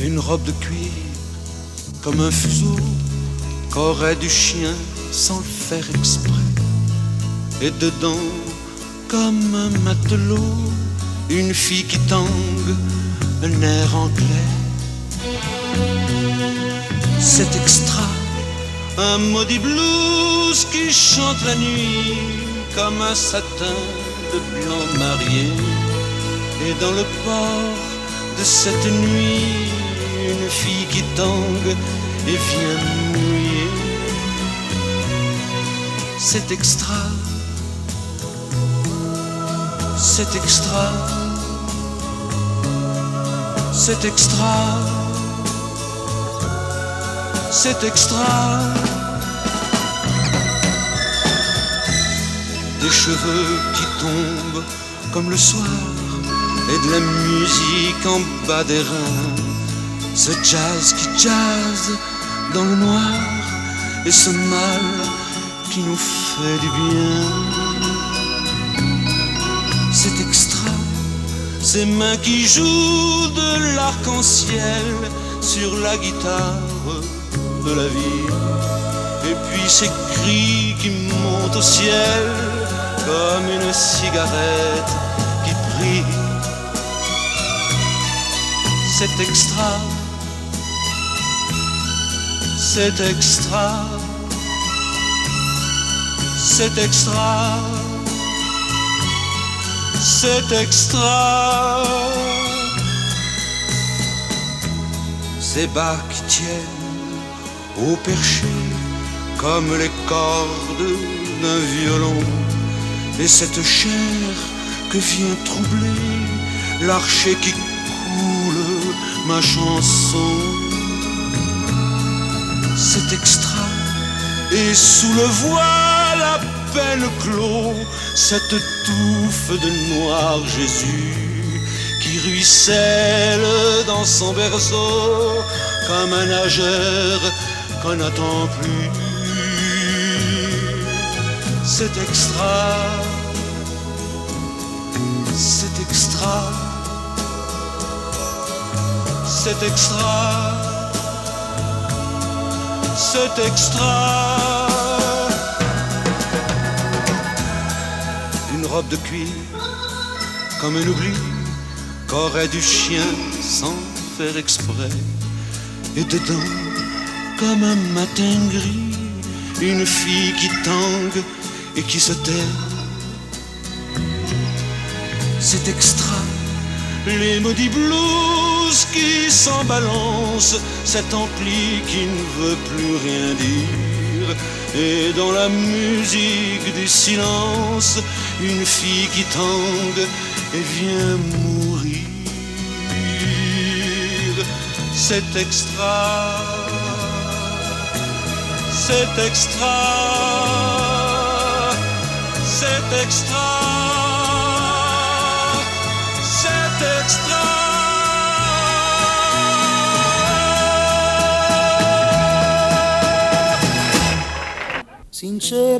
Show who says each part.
Speaker 1: une robe de cuir comme un fuseau qu'aurait du chien sans le faire exprès. Et dedans, comme un matelot, une fille qui tangue un air anglais. C'est extra, un maudit blues qui chante la nuit comme un satin de blanc marié. Et dans le port de cette nuit, une fille qui tangue et vient mouiller. C'est extra, c'est extra, c'est extra, c'est extra. Des cheveux qui tombent comme le soir et de la musique en bas des reins. Ce jazz qui jazz dans le noir et ce mal qui nous fait du bien. C'est extra, ces mains qui jouent de l'arc-en-ciel sur la guitare de la vie. Et puis ces cris qui montent au ciel comme une cigarette qui brille. C'est extra, c'est extra, c'est extra, c'est extra. Ces bas qui tiennent au perché comme les cordes d'un violon. Et cette chair que vient troubler l'archer qui coule ma chanson. C'est extra, et sous le voile à peine clos, cette touffe de noir Jésus qui ruisselle dans son berceau comme un nageur qu'on n'attend plus. C'est extra, c'est extra, c'est extra, c'est extra. Une robe de cuir comme un oubli qu'aurait du chien sans faire exprès. Et dedans, comme un matin gris, une fille qui tangue et qui se tait. C'est extra, les maudits blues qui s'en balancent, cet ampli qui ne veut plus rien dire. Et dans la musique du silence, une fille qui tangue et vient mourir. C'est extra, c'est extra, c'est extra.